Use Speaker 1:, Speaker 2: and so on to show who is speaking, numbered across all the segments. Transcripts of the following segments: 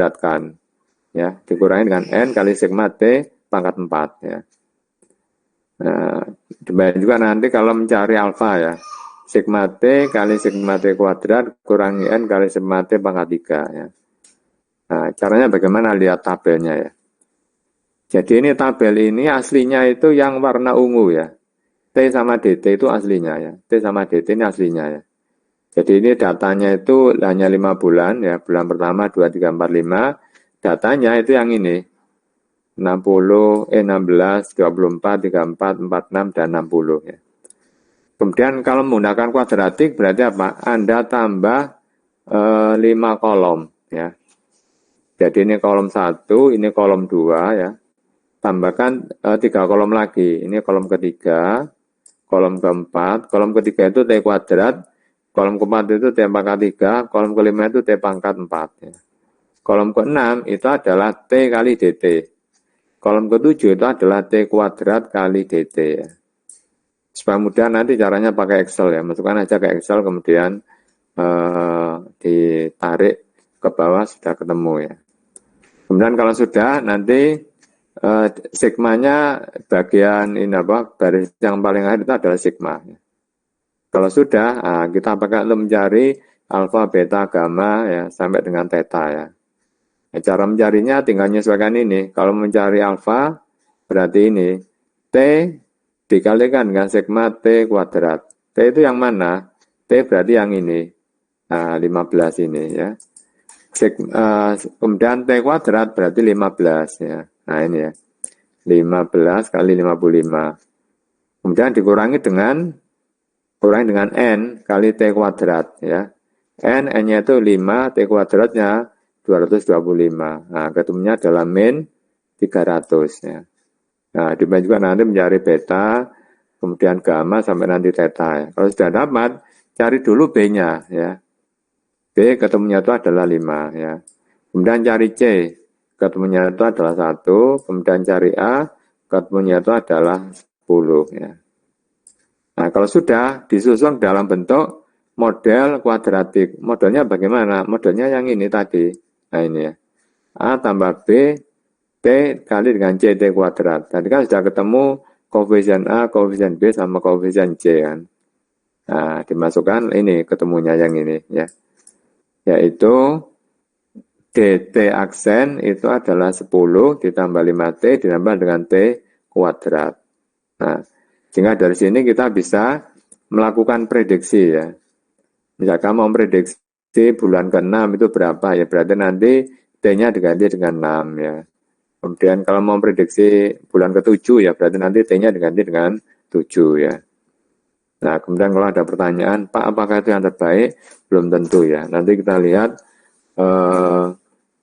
Speaker 1: kuadratkan. Ya, dikurangi dengan N kali sigma T pangkat 4. Ya. Nah, demikian juga nanti kalau mencari alfa ya. Sigma T kali sigma T kuadrat kurangi N kali sigma T pangkat 3. Ya. Nah, caranya bagaimana? Lihat tabelnya ya. Jadi ini tabel ini aslinya itu yang warna ungu ya. T sama DT itu aslinya ya. T sama DT ini aslinya ya. Jadi ini datanya itu hanya 5 bulan ya. Bulan pertama 2, 3, 4, 5. Datanya itu yang ini. 16, 24, 34, 46, dan 60 ya. Kemudian kalau menggunakan kuadratik berarti apa? Anda tambah 5 kolom ya. Jadi ini kolom 1, ini kolom 2 ya. Tambahkan 3 kolom lagi. Ini kolom ketiga, kolom keempat. Kolom ketiga itu T kuadrat, kolom keempat itu T pangkat 3, kolom kelima itu T pangkat 4 ya. Kolom keenam itu adalah T kali DT. Kolom ketujuh itu adalah T kuadrat kali DT ya. Supaya mudah nanti caranya pakai Excel ya. Masukkan aja ke Excel kemudian ditarik ke bawah sudah ketemu ya. Kemudian kalau sudah nanti sigmanya bagian ini apa? Baris yang paling akhir itu adalah sigma. Kalau sudah kita pakai untuk mencari alfa, beta, gamma ya sampai dengan theta ya. Cara mencarinya tinggal menyesuaikan ini. Kalau mencari alfa, berarti ini. T dikalikan dengan sigma T kuadrat. T itu yang mana? T berarti yang ini. 15 ini ya. Kemudian T kuadrat berarti 15 ya. Nah ini ya. 15 kali 55. Kemudian dikurangi dengan N kali T kuadrat ya. N-nya itu 5, T kuadratnya 225. Nah, ketemunya adalah min 300 ya. Nah, demikian juga nanti mencari beta, kemudian gamma sampai nanti theta ya. Kalau sudah dapat, cari dulu B-nya ya. B ketemunya itu adalah 5 ya. Kemudian cari C, ketemunya itu adalah 1, kemudian cari A, ketemunya itu adalah 10 ya. Nah, kalau sudah disusun dalam bentuk model kuadratik. Modelnya bagaimana? Modelnya yang ini tadi. Nah ini ya. A tambah B, T kali dengan C, T kuadrat. Tadi kan sudah ketemu koefisien A, koefisien B, sama koefisien C kan. Nah, dimasukkan ini ketemunya yang ini ya. Yaitu DT aksen itu adalah 10 ditambah 5T ditambah dengan T kuadrat. Nah, sehingga dari sini kita bisa melakukan prediksi ya. Misalkan mau prediksi bulan ke-6 itu berapa ya, berarti nanti T-nya diganti dengan 6 ya. Kemudian kalau mau prediksi bulan ke-7 ya, berarti nanti T-nya diganti dengan 7 ya. Nah, kemudian kalau ada pertanyaan, Pak, apakah itu yang terbaik? Belum tentu ya. Nanti kita lihat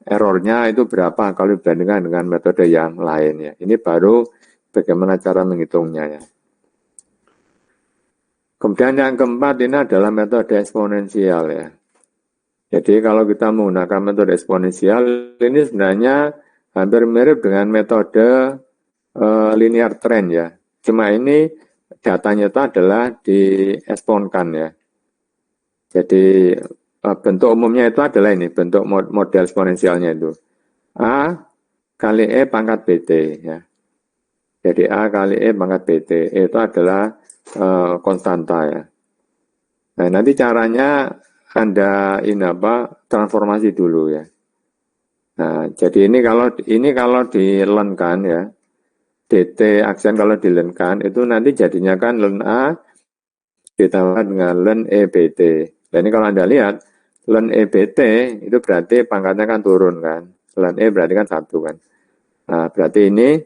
Speaker 1: errornya itu berapa kalau dibandingkan dengan metode yang lain ya. Ini baru bagaimana cara menghitungnya ya. Kemudian yang keempat ini adalah metode eksponensial ya. Jadi kalau kita menggunakan metode eksponensial ini sebenarnya hampir mirip dengan metode linear trend ya. Cuma ini datanya itu adalah diesponkan ya. Jadi bentuk umumnya itu adalah ini, bentuk model eksponensialnya itu. A kali E pangkat BT ya. Jadi A kali E pangkat BT itu adalah konstanta ya. Nah, nanti caranya Anda transformasi dulu ya. Nah, jadi ini kalau dilenkan ya, DT aksen kalau dilenkan itu nanti jadinya kan len A ditambah dengan len EBT. Dan ini kalau Anda lihat len EBT itu berarti pangkatnya kan turun kan. Len E berarti kan 1 kan. Nah, berarti ini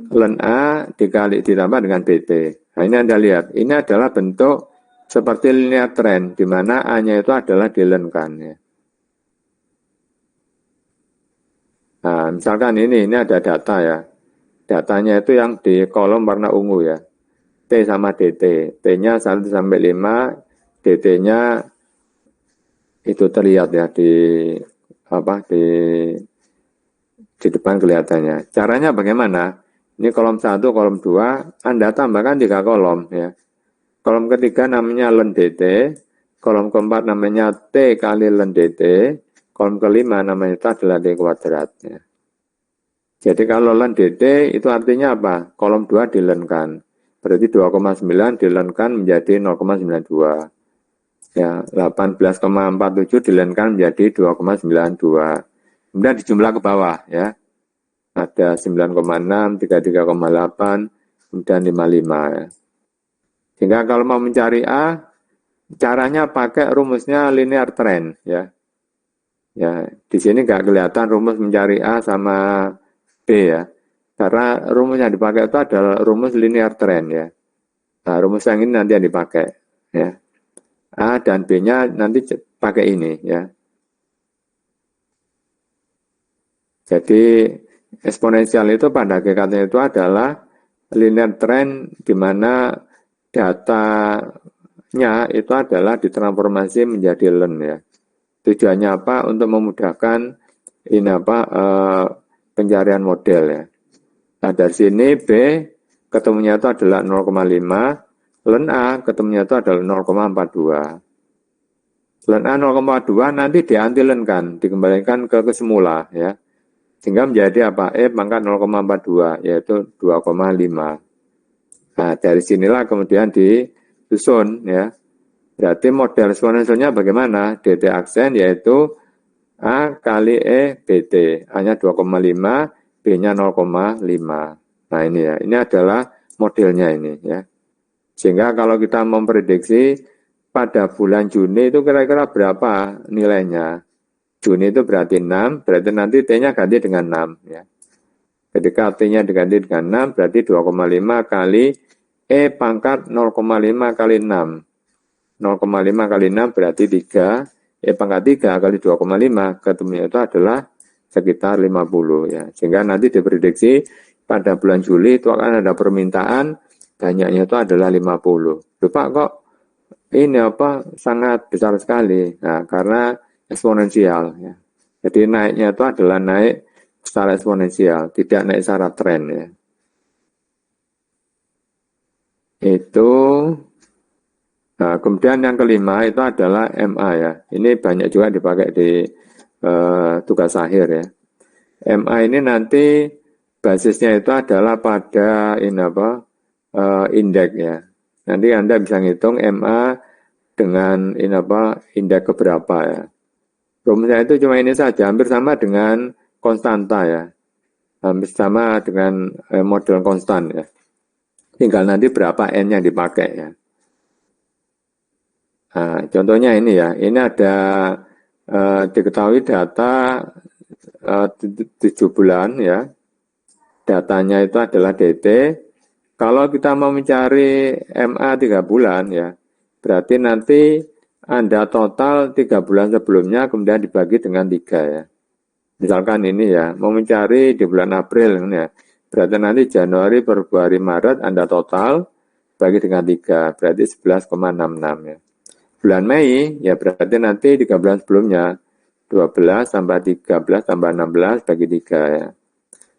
Speaker 1: len A dikali ditambah dengan BT. Nah, ini Anda lihat, ini adalah bentuk seperti linear trend, di mana A-nya itu adalah dilenkan ya. Nah, misalkan ini ada data ya. Datanya itu yang di kolom warna ungu ya. T sama DT. T-nya 1 sampai 5, DT-nya itu terlihat ya di depan kelihatannya. Caranya bagaimana? Ini kolom 1, kolom 2, Anda tambahkan 3 kolom ya. Kolom ketiga namanya len DT, kolom keempat namanya T kali len DT, kolom kelima namanya itu adalah D kuadrat. Ya. Jadi kalau len DT itu artinya apa? Kolom 2 dilenkan. Berarti 2,9 dilenkan menjadi 0,92. Ya, 18,47 dilenkan menjadi 2,92. Kemudian dijumlah ke bawah ya. Ada 9,6, 33,8, kemudian 55 ya. Sehingga kalau mau mencari A, caranya pakai rumusnya linear trend ya. Ya, di sini nggak kelihatan rumus mencari A sama B ya. Karena rumus yang dipakai itu adalah rumus linear trend ya. Nah, rumus yang ini nanti yang dipakai ya. A dan B-nya nanti pakai ini ya. Jadi eksponensial itu pada hakikatnya itu adalah linear trend di mana datanya itu adalah ditransformasi menjadi len ya. Tujuannya apa? Untuk memudahkan ini apa pencarian model ya. Nah dari sini B ketemunya itu adalah 0,5, len A ketemunya itu adalah 0,42. Len A 0,2 nanti diantilenkan, dikembalikan ke semula ya. Sehingga menjadi apa? E pangkat 0,42 yaitu 2,5. Nah dari sinilah kemudian disusun ya. Berarti model eksponensialnya bagaimana? DT aksen yaitu A kali E BT. A-nya 2,5, B-nya 0,5. Nah ini ya, ini adalah modelnya ini ya. Sehingga kalau kita memprediksi pada bulan Juni itu kira-kira berapa nilainya? Juni itu berarti 6, berarti nanti T-nya ganti dengan 6 ya. Ketika T-nya diganti dengan 6 berarti 2,5 kali E pangkat 0,5 kali 6. 0,5 kali 6 berarti 3, E pangkat 3 kali 2,5 ketemunya itu adalah sekitar 50 ya. Sehingga nanti diprediksi pada bulan Juli itu akan ada permintaan banyaknya itu adalah 50. Lupa kok ini apa sangat besar sekali. Nah, karena eksponensial ya. Jadi naiknya itu adalah naik secara eksponensial, tidak naik secara tren ya. Itu kemudian yang kelima itu adalah MA ya. Ini banyak juga dipakai di tugas akhir ya. MA ini nanti basisnya itu adalah pada indeks ya. Nanti Anda bisa ngitung MA dengan indeks keberapa ya. Rumusnya itu cuma ini saja, hampir sama dengan konstanta ya. Hampir sama dengan model konstan ya. Tinggal nanti berapa N yang dipakai ya. Nah, contohnya ini ya, ini ada diketahui data 7 bulan ya. Datanya itu adalah DT. Kalau kita mau mencari MA 3 bulan ya, berarti nanti Anda total 3 bulan sebelumnya kemudian dibagi dengan 3 ya. Misalkan ini ya, mau mencari di bulan April ya, berarti nanti Januari, Februari, Maret Anda total bagi dengan 3, berarti 11,66 ya. Bulan Mei ya berarti nanti 3 bulan sebelumnya 12 tambah 13 tambah 16 bagi 3 ya.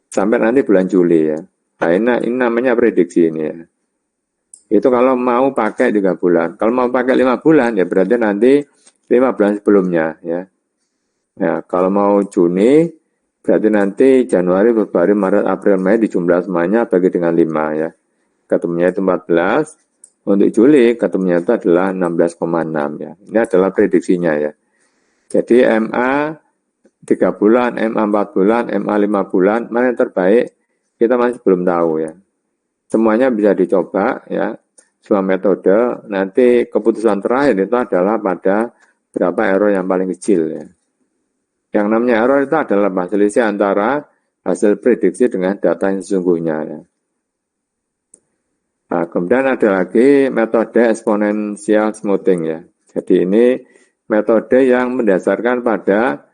Speaker 1: Sampai nanti bulan Juli ya. Nah ini namanya prediksi ini ya. Itu kalau mau pakai 3 bulan. Kalau mau pakai 5 bulan ya berarti nanti 5 bulan sebelumnya ya. Ya, kalau mau Juni berarti nanti Januari, Februari, Maret, April, Mei dijumlah semuanya bagi dengan 5 ya. Ketemunya itu 14. Untuk Juli ketemunya itu adalah 16,6 ya. Ini adalah prediksinya ya. Jadi MA 3 bulan, MA 4 bulan, MA 5 bulan, mana yang terbaik kita masih belum tahu ya. Semuanya bisa dicoba ya, semua metode. Nanti keputusan terakhir itu adalah pada berapa error yang paling kecil ya. Yang namanya error itu adalah selisih antara hasil prediksi dengan data yang sesungguhnya ya. Nah, kemudian ada lagi metode exponential smoothing ya. Jadi ini metode yang mendasarkan pada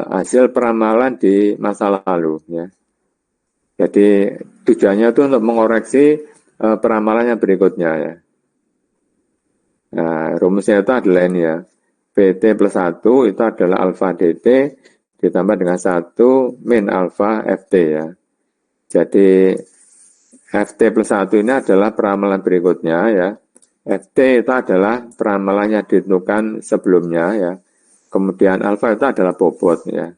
Speaker 1: hasil peramalan di masa lalu ya. Jadi tujuannya itu untuk mengoreksi peramalan yang berikutnya ya. Nah, rumusnya itu adalah ini ya. BT plus 1 itu adalah alfa DT ditambah dengan 1 min alfa FT ya. Jadi FT plus 1 ini adalah peramalan berikutnya ya. FT itu adalah peramalan yang ditentukan sebelumnya ya. Kemudian alfa itu adalah bobot ya.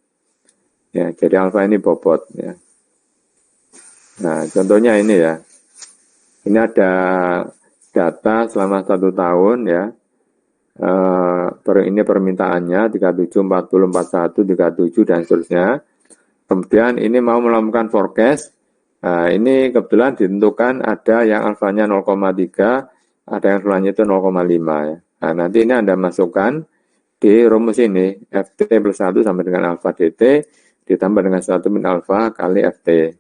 Speaker 1: Ya, jadi alfa ini bobot ya. Nah, contohnya ini ya. Ini ada data selama 1 tahun ya. Ini permintaannya 37, 40, 41, 37 dan seterusnya. Kemudian ini mau melakukan forecast. Nah, ini kebetulan ditentukan ada yang alfanya 0,3, ada yang alfanya itu 0,5 ya. Nah, nanti ini Anda masukkan di rumus ini, FT plus 1 sama dengan alfa DT, ditambah dengan 1 min alfa kali FT.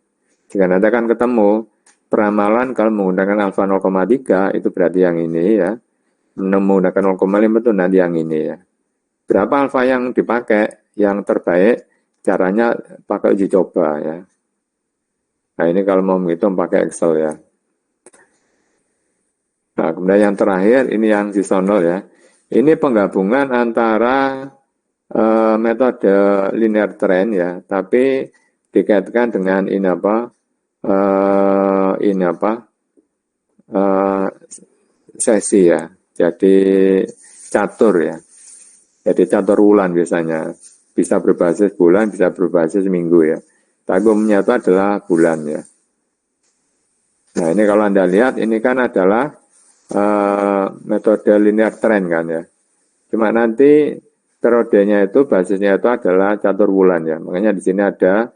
Speaker 1: Jika nanti akan ketemu peramalan kalau menggunakan alfa 0,3, itu berarti yang ini ya. Menggunakan 0,5 itu nanti yang ini ya. Berapa alfa yang dipakai, yang terbaik, caranya pakai uji coba ya. Nah ini kalau mau menghitung pakai Excel ya. Nah kemudian yang terakhir ini yang seasonal ya. Ini penggabungan antara metode linear trend ya, tapi dikaitkan dengan ini apa? Sesi ya. Jadi catur ya. Jadi catur bulan biasanya. Bisa berbasis bulan, bisa berbasis minggu ya. Tapi umumnya itu adalah bulan ya. Nah ini kalau Anda lihat ini kan adalah metode linear trend kan ya. Cuma nanti periodenya itu basisnya itu adalah catur bulan ya. Makanya di sini ada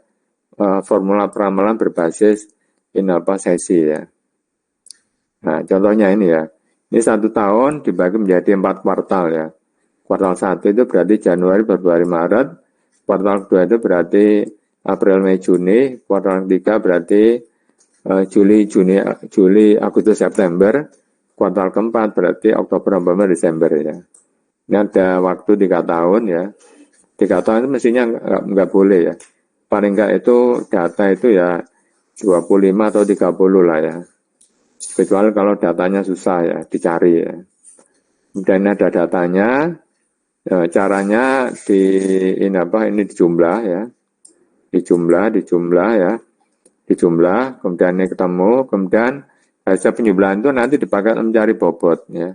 Speaker 1: formula peramalan berbasis sesi ya. Nah contohnya ini ya. Ini 1 tahun dibagi menjadi 4 kuartal ya. Kuartal 1 itu berarti Januari, Februari, Maret. Kuartal 2 itu berarti April, Mei, Juni. Kuartal 3 berarti Juli, Agustus, September. Kuartal keempat berarti Oktober, November, Desember ya. Ini ada waktu 3 tahun ya. 3 tahun itu mestinya nggak boleh ya. Paling nggak itu data itu ya 25 atau 30 lah ya. Kecuali kalau datanya susah ya, dicari ya. Kemudian ada datanya, caranya ini dijumlah ya. Dijumlah ya. Dijumlah, kemudian ini ketemu, kemudian hasil penjumlahan itu nanti dipakai mencari bobot ya.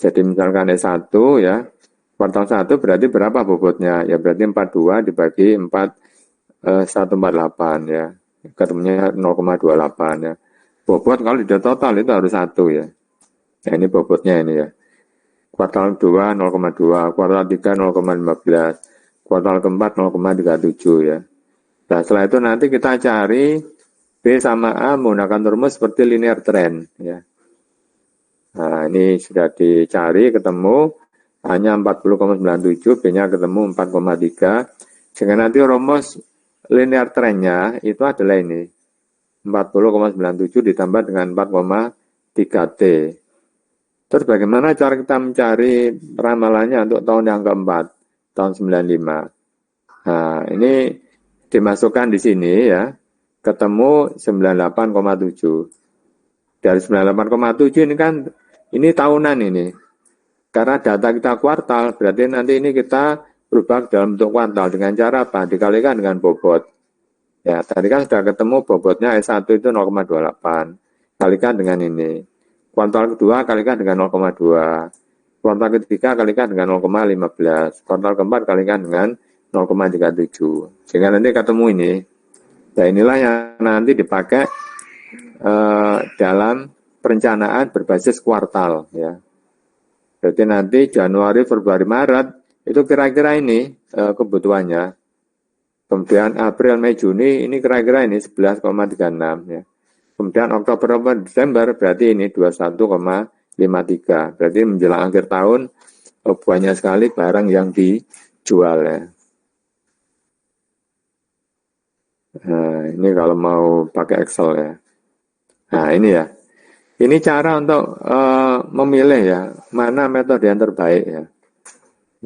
Speaker 1: Jadi misalkan S1 ya, kuartal 1 berarti berapa bobotnya? Ya berarti 42 dibagi 148 ya. Ketemunya 0,28 ya. Bobot kalau di total itu harus 1 ya. Nah ini bobotnya ini ya. Kuartal 2 0,2, kuartal 3 0,15, kuartal keempat 0,37 ya. Nah setelah itu nanti kita cari B sama A menggunakan rumus seperti linear trend ya. Nah ini sudah dicari ketemu hanya 40,97, B-nya ketemu 4,3. Sehingga nanti rumus linear trendnya itu adalah ini 40,97 ditambah dengan 4,3T. Terus bagaimana cara kita mencari ramalannya untuk tahun yang keempat, tahun 95. Nah, ini dimasukkan di sini ya, ketemu 98,7. Dari 98,7 ini kan, ini tahunan ini. Karena data kita kuartal, berarti nanti ini kita berubah dalam bentuk kuartal. Dengan cara apa? Dikalikan dengan bobot. Ya, tadi kan sudah ketemu bobotnya S1 itu 0,28. Kalikan dengan ini. Kuartal kedua kalikan dengan 0,2. Kuartal ketiga kalikan dengan 0,15. Kuartal keempat kalikan dengan 0,37. Sehingga nanti ketemu ini. Nah inilah yang nanti dipakai dalam perencanaan berbasis kuartal. Ya. Berarti nanti Januari, Februari, Maret itu kira-kira ini kebutuhannya. Kemudian April, Mei, Juni ini kira-kira ini 11,36 ya. Kemudian Oktober, November, Desember berarti ini 21,53. Berarti menjelang akhir tahun banyak sekali barang yang dijual ya. Nah, ini kalau mau pakai Excel ya. Nah, ini ya. Ini cara untuk memilih ya, mana metode yang terbaik ya.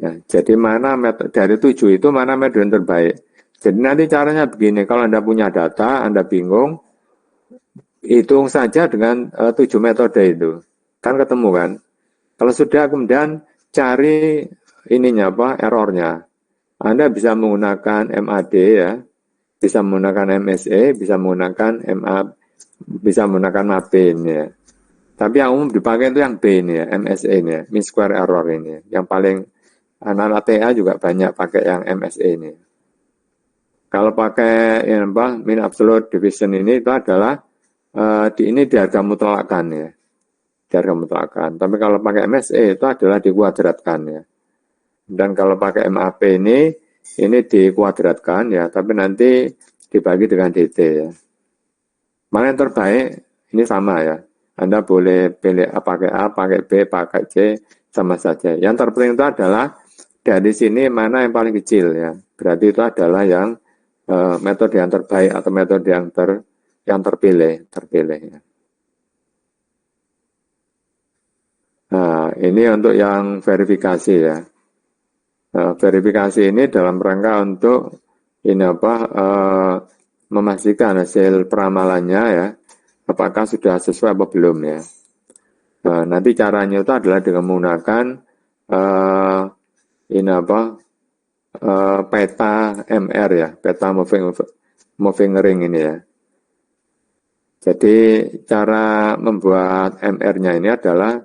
Speaker 1: Ya, jadi mana metode dari 7 itu mana metode yang terbaik. Jadi nanti caranya begini, kalau Anda punya data, Anda bingung, hitung saja dengan 7 metode itu. Kan ketemu kan? Kalau sudah kemudian cari errornya. Anda bisa menggunakan MAD ya, bisa menggunakan MSE, bisa menggunakan bisa menggunakan MAPIN ya. Tapi yang umum dipakai itu yang B ini ya, MSE ini ya, mean square error ini, yang paling
Speaker 2: anak-anak TA juga banyak pakai yang MSE ini. Kalau pakai mean absolute division ini itu adalah ini di harga mutlakan ya. Di harga mutlakan. Tapi kalau pakai MSE itu adalah dikuadratkan ya. Dan kalau pakai MAP ini dikuadratkan ya, tapi nanti dibagi dengan DT ya. Mana yang terbaik? Ini sama ya. Anda boleh pilih pakai A, pakai B, pakai C, sama saja. Yang terpenting itu adalah dari sini mana yang paling kecil ya. Berarti itu adalah yang metode yang terbaik atau metode yang terpilih ya. Nah, ini untuk yang verifikasi ya. Verifikasi ini dalam rangka untuk memastikan hasil peramalannya ya, apakah sudah sesuai atau belum ya. Nanti caranya itu adalah dengan menggunakan peta MR ya, peta moving ring ini ya. Jadi cara membuat MR-nya ini adalah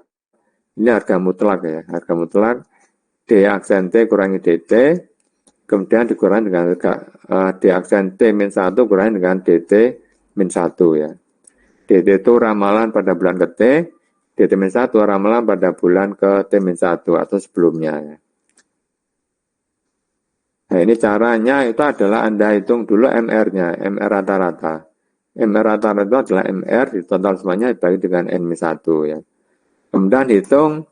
Speaker 2: ini harga mutlak ya, harga mutlak D aksen T kurangi DT, kemudian dikurangi dengan D aksen T min 1 kurangi dengan DT min 1 ya. DT itu ramalan pada bulan ke T, DT min 1 ramalan pada bulan ke T min 1 atau sebelumnya ya. Nah ini caranya itu adalah Anda hitung dulu MR-nya, MR rata-rata. MR rata-rata itu adalah MR di total semuanya dibagi dengan N min 1 ya. Kemudian hitung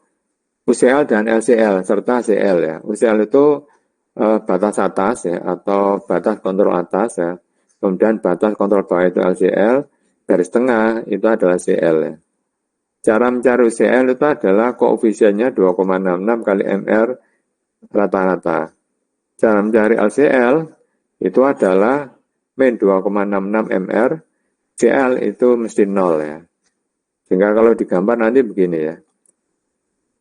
Speaker 2: UCL dan LCL serta CL ya. UCL itu batas atas ya atau batas kontrol atas ya. Kemudian batas kontrol bawah itu LCL, garis tengah itu adalah CL ya. Cara mencari UCL itu adalah koefisiennya 2,66 kali MR rata-rata. Cara mencari LCL itu adalah min 2,66 MR, CL itu mesti 0 ya. Sehingga kalau digambar nanti begini ya.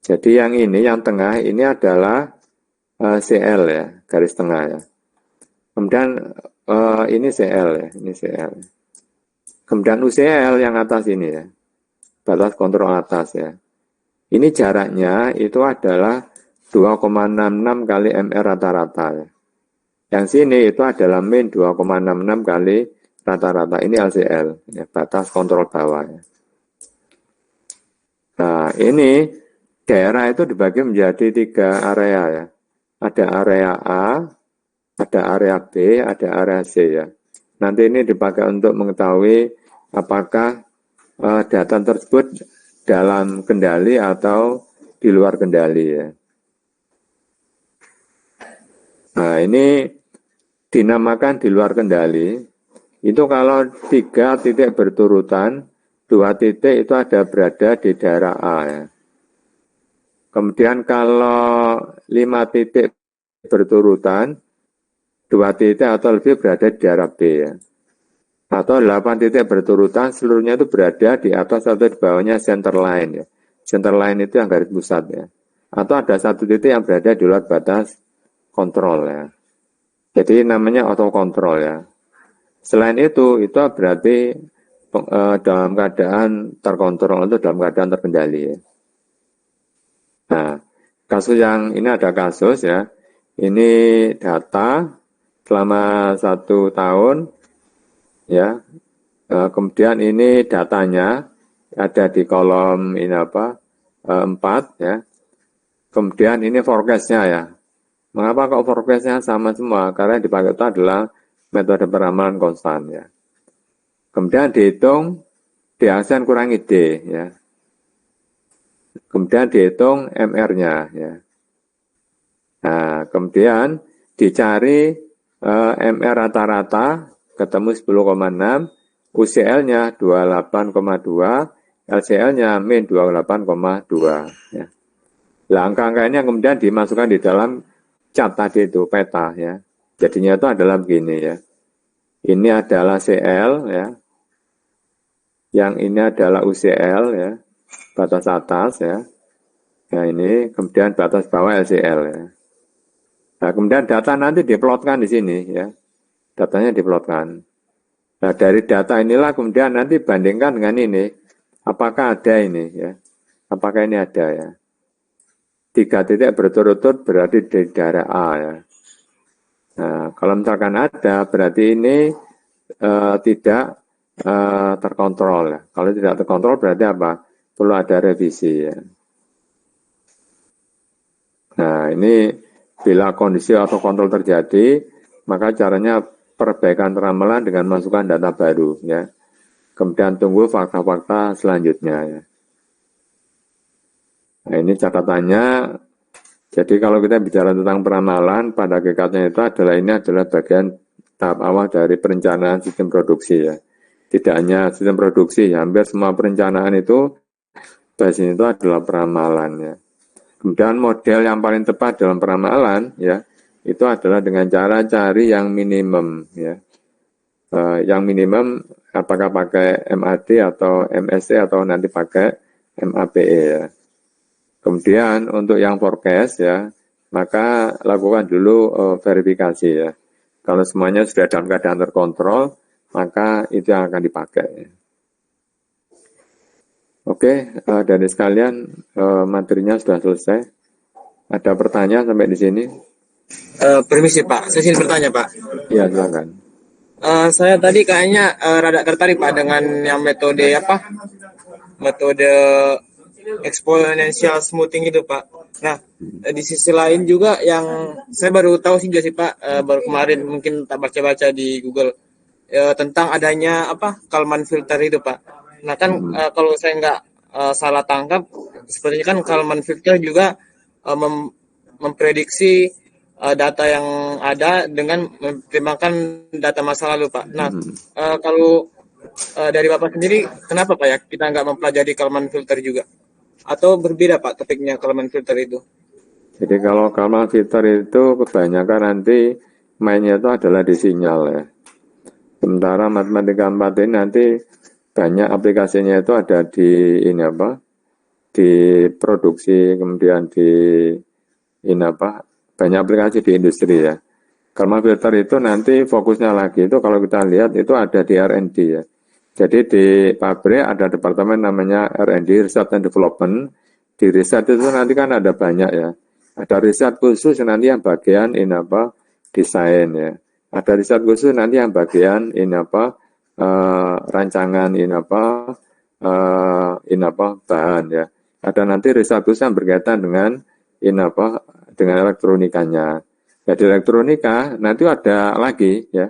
Speaker 2: Jadi yang ini, yang tengah ini adalah CL ya, garis tengah ya. Kemudian ini CL ya, ini CL. Kemudian UCL yang atas ini ya, batas kontrol atas ya. Ini jaraknya itu adalah 2,66 kali MR rata-rata ya. Yang sini itu adalah min 2,66 kali rata-rata. Ini LCL, ya, batas kontrol bawah ya. Nah ini daerah itu dibagi menjadi 3 area ya. Ada area A, ada area B, ada area C ya. Nanti ini dipakai untuk mengetahui apakah data tersebut dalam kendali atau di luar kendali ya. Nah ini dinamakan di luar kendali. Itu kalau 3 titik berturutan, 2 titik itu ada berada di daerah A ya. Kemudian kalau 5 titik berturutan, 2 titik atau lebih berada di daerah B ya. Atau 8 titik berturutan, seluruhnya itu berada di atas atau di bawahnya center line ya. Center line itu yang garis pusat ya. Atau ada 1 titik yang berada di luar batas kontrol ya. Jadi namanya auto kontrol ya. Selain itu berarti dalam keadaan terkontrol atau dalam keadaan terkendali ya. Nah, kasus yang ini ada kasus ya. Ini data selama 1 tahun ya. Kemudian ini datanya ada di kolom ini 4 ya. Kemudian ini forecast-nya ya. Mengapa kok forecast-nya sama semua? Karena yang dipakai itu adalah metode peramalan konstan ya. Kemudian dihitung D aksen kurangi D ya. Kemudian dihitung MR-nya ya. Nah, kemudian dicari MR rata-rata ketemu 10,6, UCL-nya 28,2, LCL-nya min 28,2 ya. Nah, angka-angka ini yang kemudian dimasukkan di dalam cat tadi itu peta ya. Jadinya itu adalah begini ya. Ini adalah CL ya. Yang ini adalah UCL ya. Batas atas ya. Nah ini kemudian batas bawah LCL ya. Nah kemudian data nanti diplotkan di sini ya. Datanya diplotkan. Nah dari data inilah kemudian nanti bandingkan dengan ini. Apakah ada ini ya. Apakah ini ada ya.
Speaker 1: 3 titik berturut-turut berarti di daerah A ya. Nah, kalau misalkan ada berarti ini tidak terkontrol ya. Kalau tidak terkontrol berarti apa? Perlu ada revisi ya. Nah, ini bila kondisi atau kontrol terjadi, maka caranya perbaikan ramalan dengan masukkan data baru ya. Kemudian tunggu fakta-fakta selanjutnya ya. Nah, ini catatannya. Jadi kalau kita bicara tentang peramalan, pada hakikatnya itu adalah bagian tahap awal dari perencanaan sistem produksi ya. Tidak hanya sistem produksi, hampir semua perencanaan itu basis itu adalah peramalan ya. Kemudian model yang paling tepat dalam peramalan ya, itu adalah dengan cara cari yang minimum ya. Yang minimum apakah pakai MAD atau MSC atau nanti pakai MAPE ya. Kemudian untuk yang forecast ya, maka lakukan dulu verifikasi ya. Kalau semuanya sudah dalam keadaan terkontrol, maka itu yang akan dipakai. Oke, dari sekalian materinya sudah selesai. Ada pertanyaan sampai di sini?
Speaker 3: Permisi Pak, saya ingin bertanya Pak.
Speaker 1: Ya, silakan.
Speaker 3: Saya tadi kayaknya rada tertarik Pak dengan yang metode apa? Metode exponential smoothing itu Pak. Nah, di sisi lain juga yang saya baru tahu sih Pak, baru kemarin mungkin tak baca-baca di Google tentang adanya apa Kalman filter itu Pak. Nah kan kalau saya nggak salah tangkap, sepertinya kan Kalman filter juga memprediksi data yang ada dengan mempertimbangkan data masa lalu Pak. Nah kalau dari Bapak sendiri, kenapa Pak ya kita nggak mempelajari Kalman filter juga? Atau berbeda Pak topiknya Kalman filter itu?
Speaker 1: Jadi kalau Kalman filter itu kebanyakan nanti mainnya itu adalah di sinyal ya. Sementara matematika 4 ini nanti banyak aplikasinya itu ada di ini apa? Di produksi, kemudian di ini apa? Banyak aplikasi di industri ya. Kalman filter itu nanti fokusnya lagi itu kalau kita lihat itu ada di R&D ya. Jadi di pabrik ada departemen namanya R&D, Research and Development. Di riset itu nanti kan ada banyak ya. Ada riset khusus nanti yang bagian ini apa? Desain ya. Ada riset khusus nanti yang bagian ini apa? Rancangan ini apa? Bahan ya. Ada nanti riset khusus yang berkaitan dengan ini apa? Dengan elektronikanya. Jadi elektronika nanti ada lagi ya.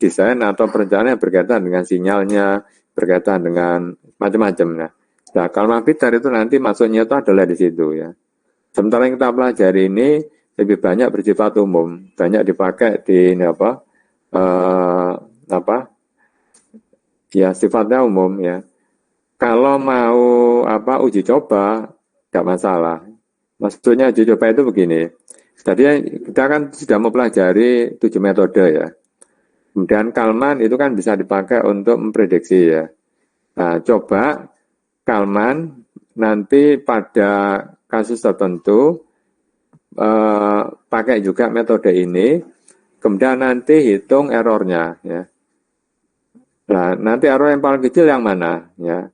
Speaker 1: Desain atau perencanaan yang berkaitan dengan sinyalnya, berkaitan dengan macam-macam. Nah, Kalman filter itu nanti masuknya itu adalah di situ ya. Sementara yang kita pelajari ini lebih banyak bersifat umum, banyak dipakai di ini ya sifatnya umum ya. Kalau mau uji coba nggak masalah. Maksudnya uji coba itu begini. Tadi kita kan sudah mempelajari 7 metode ya. Kemudian Kalman itu kan bisa dipakai untuk memprediksi ya. Nah, coba Kalman nanti pada kasus tertentu pakai juga metode ini. Kemudian nanti hitung errornya ya. Nah, nanti error yang paling kecil yang mana ya.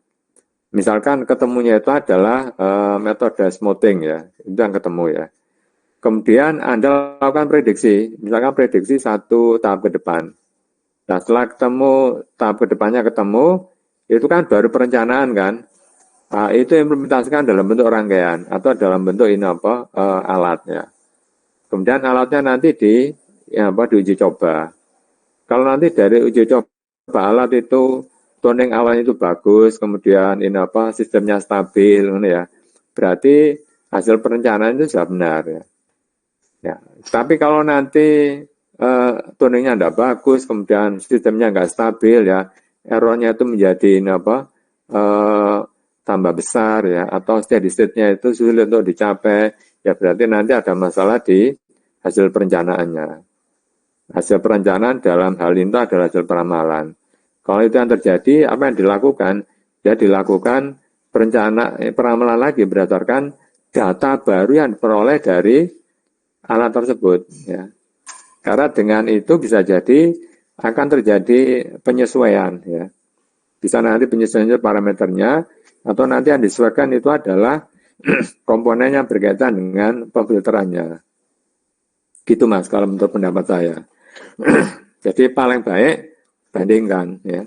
Speaker 1: Misalkan ketemunya itu adalah metode smoothing ya. Itu yang ketemu ya. Kemudian Anda lakukan prediksi, misalkan prediksi 1 tahap ke depan. Nah, setelah ketemu, tahap ke depannya ketemu, itu kan baru perencanaan kan. Nah, itu implementasikan dalam bentuk rangkaian atau dalam bentuk alatnya. Kemudian alatnya nanti diuji coba. Kalau nanti dari uji coba alat itu tuning awalnya itu bagus, kemudian sistemnya stabil ya. Berarti hasil perencanaan itu sudah benar ya. Ya, tapi kalau nanti tuningnya tidak bagus, kemudian sistemnya nggak stabil ya, errornya itu menjadi tambah besar ya, atau steady state-nya itu sulit untuk dicapai, ya berarti nanti ada masalah di hasil perencanaannya. Hasil perencanaan dalam hal ini adalah hasil peramalan. Kalau itu yang terjadi, apa yang dilakukan? Ya dilakukan peramalan lagi berdasarkan data baru yang diperoleh dari alat tersebut ya. Karena dengan itu bisa jadi akan terjadi penyesuaian ya. Bisa nanti penyesuaian parameternya atau nanti yang disesuaikan itu adalah komponennya berkaitan dengan pemfilterannya. Gitu Mas, kalau menurut pendapat saya. Jadi paling baik bandingkan ya.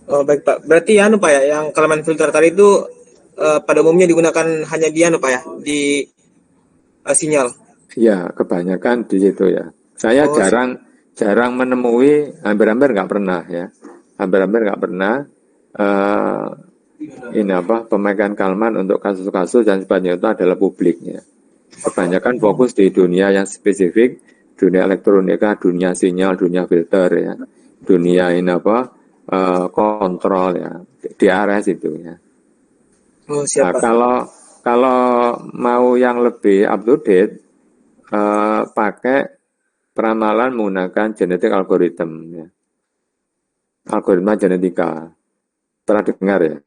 Speaker 3: Oh baik Pak. Berarti anu Pak ya, yang Kalman filter tadi itu pada umumnya digunakan hanya di anu Pak ya, di sinyal.
Speaker 1: Ya, kebanyakan di situ ya. Saya
Speaker 3: Oh,
Speaker 1: jarang menemui, hampir-hampir nggak pernah ya. Hampir-hampir nggak pernah ini pemegang Kalman untuk kasus-kasus dan sebagainya itu adalah publiknya. Kebanyakan fokus di dunia yang spesifik, dunia elektronika, dunia sinyal, dunia filter ya, dunia kontrol ya, di area situ ya.
Speaker 3: oh
Speaker 1: Nah,
Speaker 3: siapa?
Speaker 1: kalau mau yang lebih up to date, pakai peramalan menggunakan genetik algorithm ya. Algoritma genetika. Pernah dengar ya?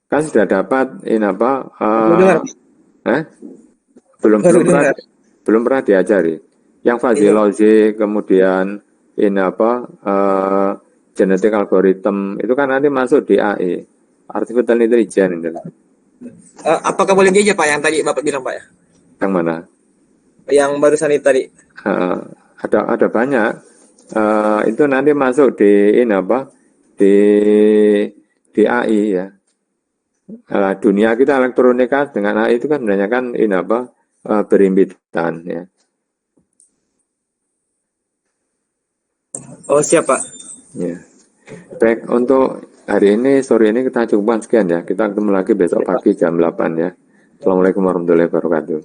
Speaker 1: Kan sudah dapat
Speaker 3: Baru dengar.
Speaker 1: belum
Speaker 3: Baru
Speaker 1: belum pernah
Speaker 3: dengar.
Speaker 1: belum pernah diajari. Yang fuzzy
Speaker 3: Iya.
Speaker 1: logic, kemudian genetik algorithm itu kan nanti masuk di AI, artificial intelligence ini.
Speaker 3: Apakah boleh diajak Pak yang tadi Bapak bilang Pak ya?
Speaker 1: Yang mana?
Speaker 3: Yang barusan itu tadi.
Speaker 1: Ada banyak. Itu nanti masuk di di AI ya. Dunia kita elektronika dengan AI itu kan sebenarnya kan berimpitan ya.
Speaker 3: Oh siapa?
Speaker 1: Ya. Baik, untuk hari ini, sore ini kita cukupkan sekian ya. Kita ketemu lagi besok pagi jam 8 ya. Assalamualaikum warahmatullahi wabarakatuh.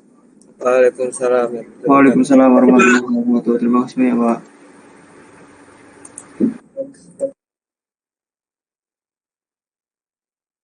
Speaker 3: Waalaikumsalam.
Speaker 2: Waalaikumsalam warahmatullahi wabarakatuh. Terima kasih ya Pak.